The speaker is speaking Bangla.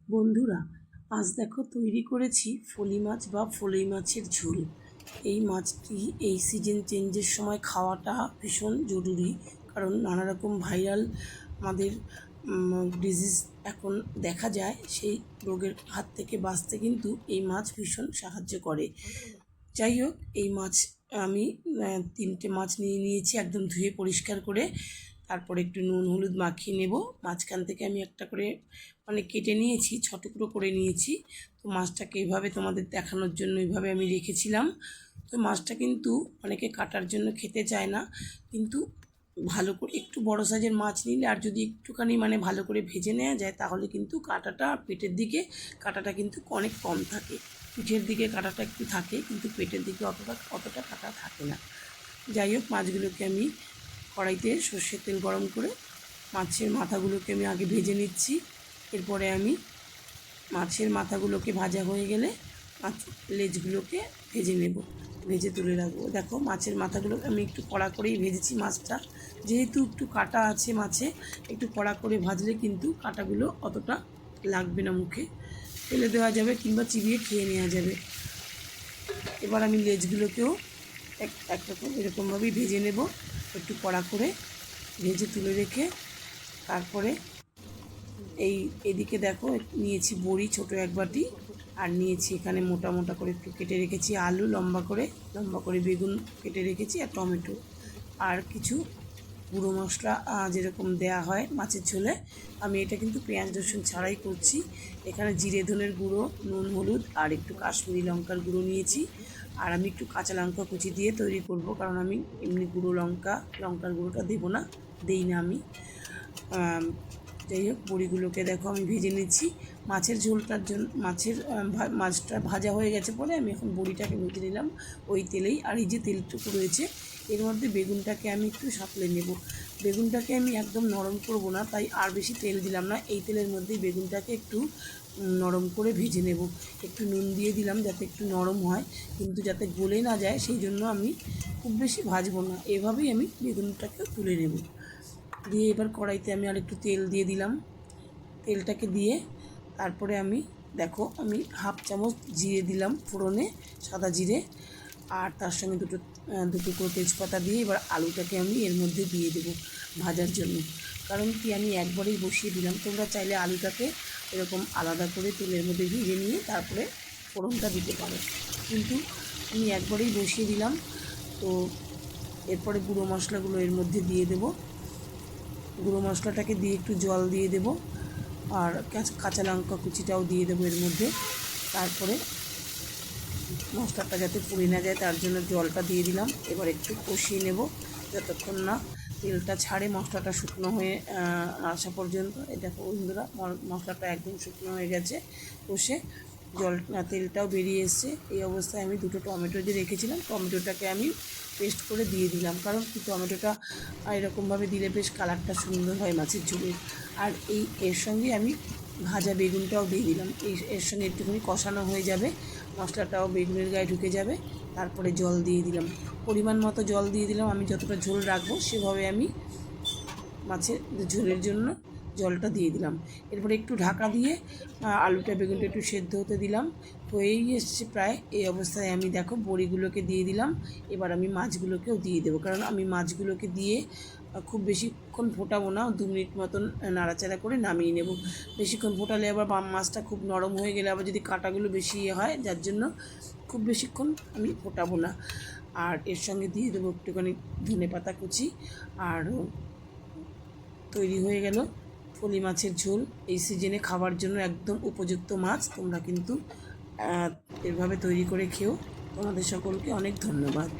বন্ধুরা, আজ দেখো তৈরি করেছি ফলি মাছ বা ফলই মাছের ঝোল। এই মাছটি এই সিজন চেঞ্জের সময় খাওয়াটা ভীষণ জরুরি, কারণ নানা রকম ভাইরাল আমাদের ডিজিজ এখন দেখা যায়। সেই রোগের হাত থেকে বাঁচতে কিন্তু এই মাছ ভীষণ সাহায্য করে। যাই হোক, এই মাছ আমি 3টে মাছ নিয়ে নিয়েছি, একদম ধুয়ে পরিষ্কার করে। তারপরে একটু নুন হলুদ মাখিয়ে নেব। মাঝখান থেকে আমি একটা করে কেটে নিয়েছি, 6 টুকরো করে নিয়েছি। তো মাছটাকে এইভাবে তোমাদের দেখানোর জন্য এইভাবে আমি রেখেছিলাম। তো মাছটা কিন্তু অনেকে কাটার জন্য খেতে চায় না, কিন্তু ভালো করে একটু বড় সাইজের মাছ নিলে আর যদি একটুখানি ভালো করে ভেজে নেওয়া যায়, তাহলে কিন্তু কাঁটাটা পেটের দিকে কাঁটাটা কিন্তু অনেক কম থাকে। পিঠের দিকে কাঁটাটা একটু থাকে, কিন্তু পেটের দিকে অতটা কাঁটা থাকে না। যাই হোক, মাছগুলোকে আমি কড়াইতে সর্ষের তেল গরম করে মাছের মাথাগুলোকে আমি আগে ভেজে নিচ্ছি। এরপরে আমি মাছের মাথাগুলোকে ভাজা হয়ে গেলে মাছ লেজগুলোকে ভেজে নেব, ভেজে তুলে রাখবো। দেখো, মাছের মাথাগুলো আমি একটু কড়া করেই ভেজেছি। মাছটা যেহেতু একটু কাঁটা আছে মাছে, একটু কড়া করে ভাজলে কিন্তু কাঁটাগুলো অতটা লাগবে না, মুখে ফেলে দেওয়া যাবে কিংবা চিবিয়ে খেয়ে নেওয়া যাবে। এবার আমি লেজগুলোকেও একরকম এরকমভাবেই ভেজে নেব, একটু কড়া করে ভেজে তুলে রেখে। তারপরে এদিকে দেখো, নিয়েছি বড়ি ছোটো 1 বাটি, আর নিয়েছি এখানে মোটা মোটা করে একটু কেটে রেখেছি আলু, লম্বা করে বেগুন কেটে রেখেছি, আর টমেটো, আর কিছু গুঁড়ো মশলা যেরকম দেয়া হয় মাছের ঝোলে। আমি এটা কিন্তু পেঁয়াজ রসুন ছাড়াই করছি। এখানে জিরে ধনের গুঁড়ো, নুন হলুদ আর একটু কাশ্মীরি লঙ্কার গুঁড়ো নিয়েছি। আর আমি একটু কাঁচা লঙ্কা কুচি দিয়ে তৈরি করব, কারণ আমি এমনি গুঁড়ো লঙ্কার গুঁড়োটা দেবো না, দেই না আমি। যাই হোক, বড়িগুলোকে দেখো আমি ভেজে নিচ্ছি মাছের ঝোলটার জন্য। মাছটা ভাজা হয়ে গেছে পরে আমি এখন বড়িটাকে ভেজে নিলাম ওই তেলেই। আর এই যে তেলটুকু রয়েছে, এর মধ্যে বেগুনটাকে আমি একটু সাঁতলে নেব। বেগুনটাকে আমি একদম নরম করব না, তাই আর বেশি তেল দিলাম না। এই তেলের মধ্যেই বেগুনটাকে একটু নরম করে ভেজে নেব। একটু নুন দিয়ে দিলাম যাতে একটু নরম হয়, কিন্তু যাতে গলে না যায়, সেই জন্য আমি খুব বেশি ভাজবো না। এভাবেই আমি বেগুনটাকে তুলে নেব। দিয়ে এবার কড়াইতে আমি আর একটু তেল দিয়ে দিলাম। তেলটাকে দিয়ে তারপরে আমি দেখো, আমি 1/2 চামচ জিরে দিলাম ফোড়নে, সাদা জিরে, আর তার সঙ্গে দুটো করে তেজপাতা দিয়ে এবার আলুটাকে আমি এর মধ্যে দিয়ে দেবো ভাজার জন্য। কারণ কি, আমি একবারেই বসিয়ে দিলাম। তোমরা চাইলে আলুটাকে এরকম আলাদা করে তেলের মধ্যে ভেজে নিয়ে তারপরে ফোড়নটা দিতে পারো, কিন্তু আমি একবারেই বসিয়ে দিলাম। তো এরপরে গুঁড়ো মশলাগুলো এর মধ্যে দিয়ে দেবো। গুঁড়ো মশলাটাকে দিয়ে একটু জল দিয়ে দেব, আর কাঁচা লঙ্কা কুচিটাও দিয়ে দেবো এর মধ্যে। তারপরে মশলাটা যাতে পুড়ে না যায়, তার জন্য জলটা দিয়ে দিলাম। এবার একটু কষিয়ে নেব যতক্ষণ না তেলটা ছাড়ে, মশলাটা শুকনো হয়ে আসা পর্যন্ত। এই দেখো বন্ধুরা, মশলাটা একদম শুকনো হয়ে গেছে কষে, তেলটাও বেরিয়ে এসছে। এই অবস্থায় আমি 2টো টমেটো যে রেখেছিলাম, টমেটোটাকে আমি পেস্ট করে দিয়ে দিলাম। কারণ কি, টমেটোটা এরকমভাবে দিলে বেশ কালারটা সুন্দর হয় মাছের ঝোলের। আর এর সঙ্গে আমি ভাজা বেগুনটাও দিয়ে দিলাম। এর সঙ্গে একটুখানি কষানো হয়ে যাবে, মশলাটাও বেগুনের গায়ে ঢুকে যাবে। তারপরে জল দিয়ে দিলাম, পরিমাণ মতো জল দিয়ে দিলাম। আমি যতটা ঝোল রাখবো সেভাবে আমি মাছের ঝোলের জন্য জলটা দিয়ে দিলাম। এরপরে একটু ঢাকা দিয়ে আলুটা বেগুনটা একটু সেদ্ধ হতে দিলাম। হয়েই এসছে প্রায়। এই অবস্থায় আমি দেখো বড়িগুলোকে দিয়ে দিলাম। এবার আমি মাছগুলোকেও দিয়ে দেবো, কারণ আমি মাছগুলোকে দিয়ে খুব বেশিক্ষণ ফোটাবো না, 2 মিনিট মতন নাড়াচাড়া করে নামিয়ে নেব। বেশিক্ষণ ফোটালে আবার মাছটা খুব নরম হয়ে গেলে আবার যদি কাঁটাগুলো বেশি হয়, যার জন্য খুব বেশিক্ষণ আমি ফোটাবো না। আর এর সঙ্গে দিয়ে দেবো একটুখানি ধনেপাতা কুচি। আর তৈরি হয়ে গেল ফলি মাছের ঝোল। এই সিজনে খাবার জন্য একদম উপযুক্ত মাছ। তোমরা কিন্তু এভাবে তৈরি করে খেও। তোমাদের সকলকে অনেক ধন্যবাদ।